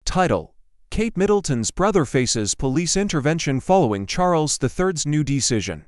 Title: Kate Middleton's brother faces police intervention following Charles III's new decision.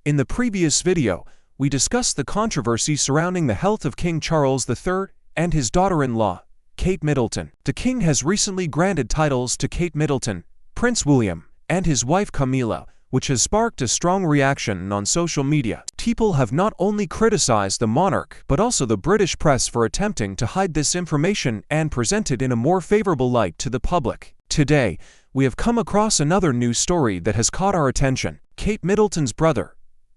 In the previous video, we discussed the controversy surrounding the health of King Charles III and his daughter-in-law, Kate Middleton. The king has recently granted titles to Kate Middleton, Prince William, and his wife Camilla, which has sparked a strong reaction on social media. People have not only criticized the monarch but also the British press for attempting to hide this information and present it in a more favorable light to the public. Today, we have come across another news story that has caught our attention. Kate Middleton's brother,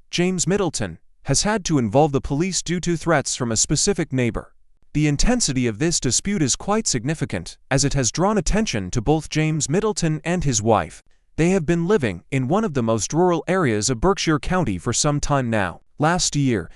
James Middleton, has had to involve the police due to threats from a specific neighbor. The intensity of this dispute is quite significant, as it has drawn attention to both James Middleton and his wife. They have been living in one of the most rural areas of Berkshire County for some time now. Last year,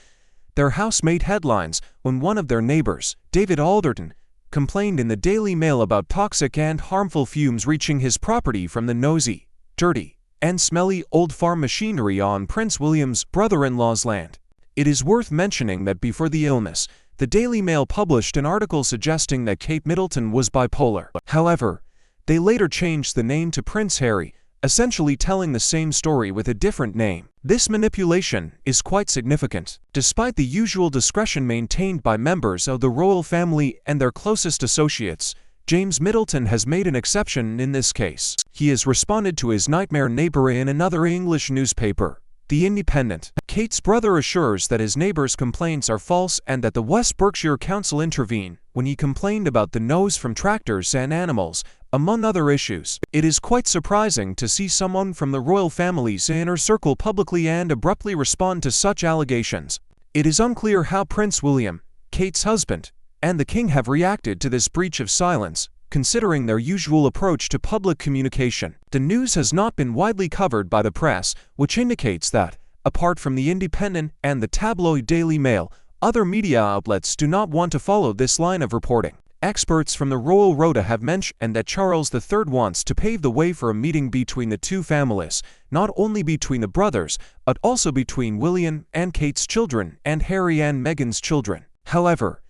their house made headlines when one of their neighbors, David Alderton, complained in the Daily Mail about toxic and harmful fumes reaching his property from the noisy, dirty, and smelly old farm machinery on Prince William's brother-in-law's land. It is worth mentioning that before the illness, the Daily Mail published an article suggesting that Kate Middleton was bipolar. However, they later changed the name to Prince Harry, essentially telling the same story with a different name. This manipulation is quite significant. Despite the usual discretion maintained by members of the royal family and their closest associates, James Middleton has made an exception in this case. He has responded to his nightmare neighbor in another English newspaper, The Independent. Kate's brother assures that his neighbor's complaints are false and that the West Berkshire Council intervened when he complained about the noise from tractors and animals, among other issues. It is quite surprising to see someone from the royal family's inner circle publicly and abruptly respond to such allegations. It is unclear how Prince William, Kate's husband, and the king have reacted to this breach of silence, considering their usual approach to public communication. The news has not been widely covered by the press, which indicates that, apart from the Independent and the tabloid Daily Mail, other media outlets do not want to follow this line of reporting. Experts from the Royal Rota have mentioned that Charles III wants to pave the way for a meeting between the two families, not only between the brothers, but also between William and Kate's children and Harry and Meghan's children. However,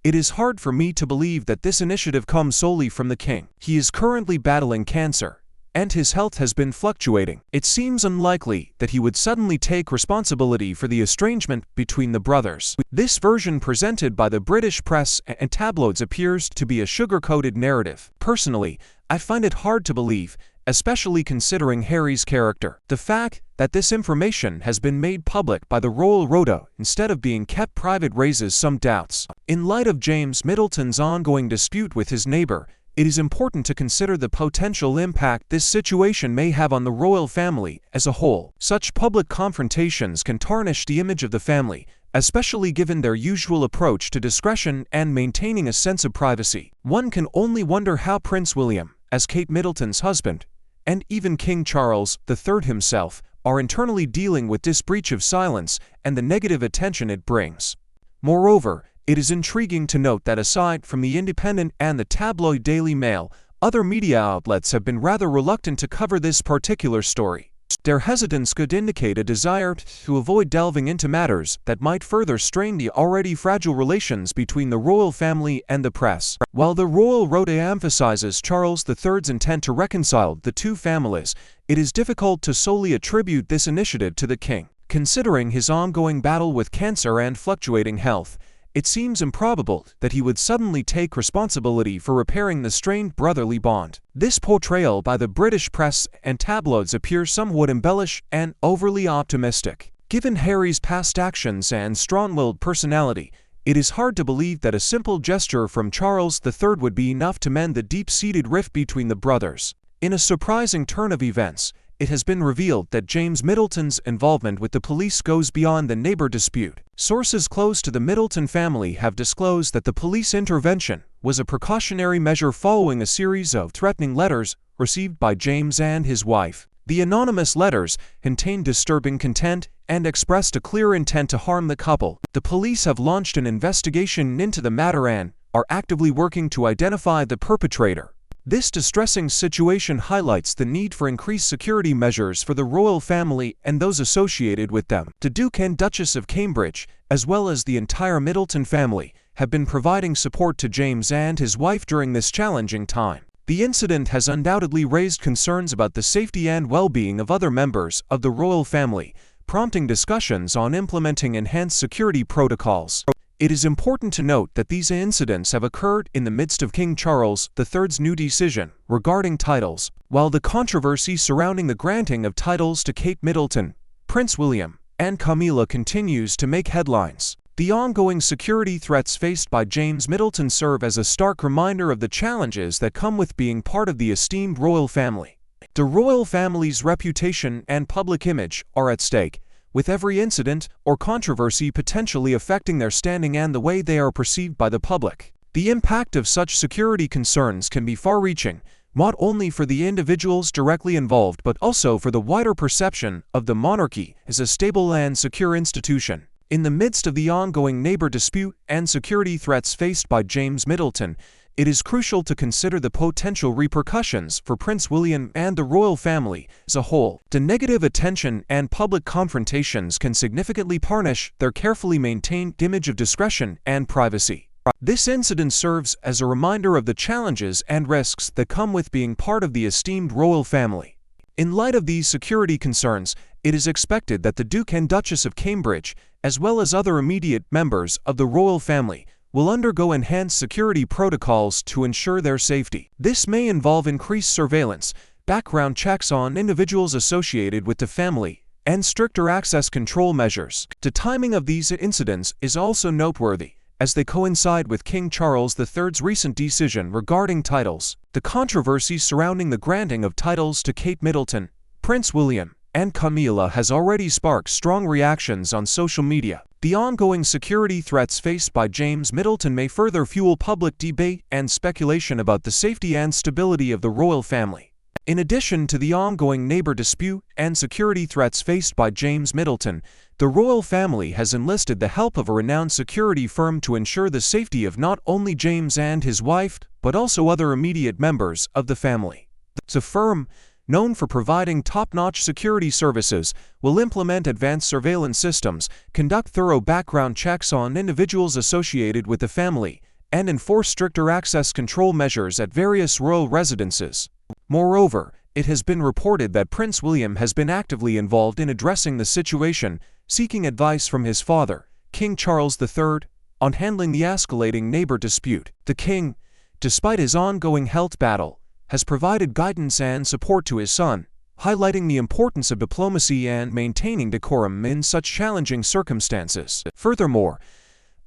it is hard for me to believe that this initiative comes solely from the king. He is currently battling cancer, and his health has been fluctuating. It seems unlikely that he would suddenly take responsibility for the estrangement between the brothers. This version presented by the British press and tabloids appears to be a sugar-coated narrative. Personally, I find it hard to believe, especially considering Harry's character. The fact that this information has been made public by the Royal Rota instead of being kept private raises some doubts. In light of James Middleton's ongoing dispute with his neighbor, it is important to consider the potential impact this situation may have on the royal family as a whole. Such public confrontations can tarnish the image of the family, especially given their usual approach to discretion and maintaining a sense of privacy. One can only wonder how Prince William, as Kate Middleton's husband, and even King Charles III himself, are internally dealing with this breach of silence and the negative attention it brings. Moreover, it is intriguing to note that aside from the Independent and the tabloid Daily Mail, other media outlets have been rather reluctant to cover this particular story. Their hesitance could indicate a desire to avoid delving into matters that might further strain the already fragile relations between the royal family and the press. While the Royal Rota emphasizes Charles III's intent to reconcile the two families, it is difficult to solely attribute this initiative to the king. Considering his ongoing battle with cancer and fluctuating health, it seems improbable that he would suddenly take responsibility for repairing the strained brotherly bond. This portrayal by the British press and tabloids appears somewhat embellished and overly optimistic. Given Harry's past actions and strong-willed personality, it is hard to believe that a simple gesture from Charles III would be enough to mend the deep-seated rift between the brothers. In a surprising turn of events, it has been revealed that James Middleton's involvement with the police goes beyond the neighbor dispute. Sources close to the Middleton family have disclosed that the police intervention was a precautionary measure following a series of threatening letters received by James and his wife. The anonymous letters contained disturbing content and expressed a clear intent to harm the couple. The police have launched an investigation into the matter and are actively working to identify the perpetrator. This distressing situation highlights the need for increased security measures for the royal family and those associated with them. The Duke and Duchess of Cambridge, as well as the entire Middleton family, have been providing support to James and his wife during this challenging time. The incident has undoubtedly raised concerns about the safety and well-being of other members of the royal family, prompting discussions on implementing enhanced security protocols. It is important to note that these incidents have occurred in the midst of King Charles III's new decision regarding titles. While the controversy surrounding the granting of titles to Kate Middleton, Prince William, and Camilla continues to make headlines, the ongoing security threats faced by James Middleton serve as a stark reminder of the challenges that come with being part of the esteemed royal family. The royal family's reputation and public image are at stake, with every incident or controversy potentially affecting their standing and the way they are perceived by the public. The impact of such security concerns can be far-reaching, not only for the individuals directly involved but also for the wider perception of the monarchy as a stable and secure institution. In the midst of the ongoing neighbor dispute and security threats faced by James Middleton, it is crucial to consider the potential repercussions for Prince William and the royal family as a whole. The negative attention and public confrontations can significantly tarnish their carefully maintained image of discretion and privacy. This incident serves as a reminder of the challenges and risks that come with being part of the esteemed royal family. In light of these security concerns, it is expected that the Duke and Duchess of Cambridge, as well as other immediate members of the royal family, will undergo enhanced security protocols to ensure their safety. This may involve increased surveillance, background checks on individuals associated with the family, and stricter access control measures. The timing of these incidents is also noteworthy, as they coincide with King Charles III's recent decision regarding titles. The controversy surrounding the granting of titles to Kate Middleton, Prince William, and Camilla has already sparked strong reactions on social media. The ongoing security threats faced by James Middleton may further fuel public debate and speculation about the safety and stability of the royal family. In addition to the ongoing neighbor dispute and security threats faced by James Middleton, the royal family has enlisted the help of a renowned security firm to ensure the safety of not only James and his wife, but also other immediate members of the family. The firm, known for providing top-notch security services, will implement advanced surveillance systems, conduct thorough background checks on individuals associated with the family, and enforce stricter access control measures at various royal residences. Moreover, it has been reported that Prince William has been actively involved in addressing the situation, seeking advice from his father, King Charles III, on handling the escalating neighbor dispute. The king, despite his ongoing health battle, has provided guidance and support to his son, highlighting the importance of diplomacy and maintaining decorum in such challenging circumstances. Furthermore,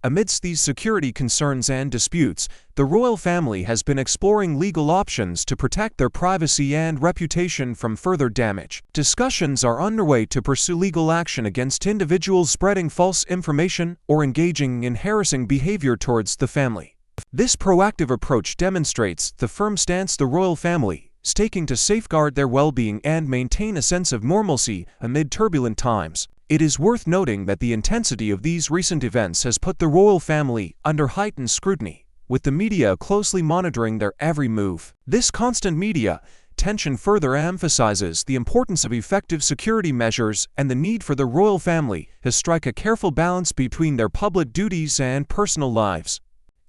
amidst these security concerns and disputes, the royal family has been exploring legal options to protect their privacy and reputation from further damage. Discussions are underway to pursue legal action against individuals spreading false information or engaging in harassing behavior towards the family. This proactive approach demonstrates the firm stance the royal family is taking to safeguard their well-being and maintain a sense of normalcy amid turbulent times. It is worth noting that the intensity of these recent events has put the royal family under heightened scrutiny, with the media closely monitoring their every move. This constant media tension further emphasizes the importance of effective security measures and the need for the royal family to strike a careful balance between their public duties and personal lives.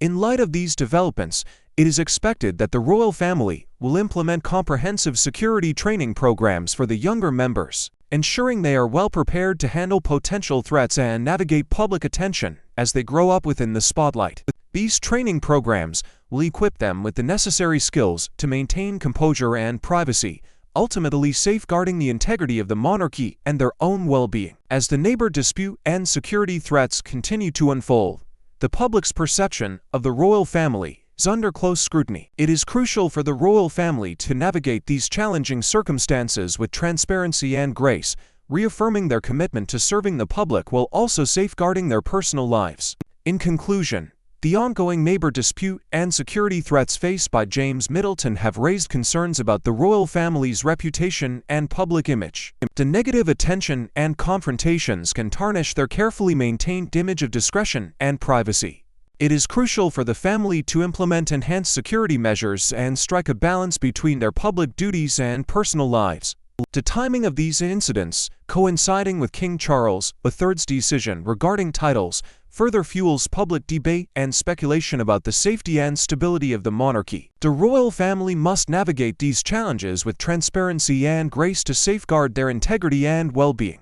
In light of these developments, it is expected that the royal family will implement comprehensive security training programs for the younger members, ensuring they are well prepared to handle potential threats and navigate public attention as they grow up within the spotlight. These training programs will equip them with the necessary skills to maintain composure and privacy, ultimately safeguarding the integrity of the monarchy and their own well-being. As the neighbor dispute and security threats continue to unfold, the public's perception of the royal family is under close scrutiny. It is crucial for the royal family to navigate these challenging circumstances with transparency and grace, reaffirming their commitment to serving the public while also safeguarding their personal lives. In conclusion, the ongoing neighbor dispute and security threats faced by James Middleton have raised concerns about the royal family's reputation and public image. The negative attention and confrontations can tarnish their carefully maintained image of discretion and privacy. It is crucial for the family to implement enhanced security measures and strike a balance between their public duties and personal lives. The timing of these incidents, coinciding with King Charles III's decision regarding titles, further fuels public debate and speculation about the safety and stability of the monarchy. The royal family must navigate these challenges with transparency and grace to safeguard their integrity and well-being.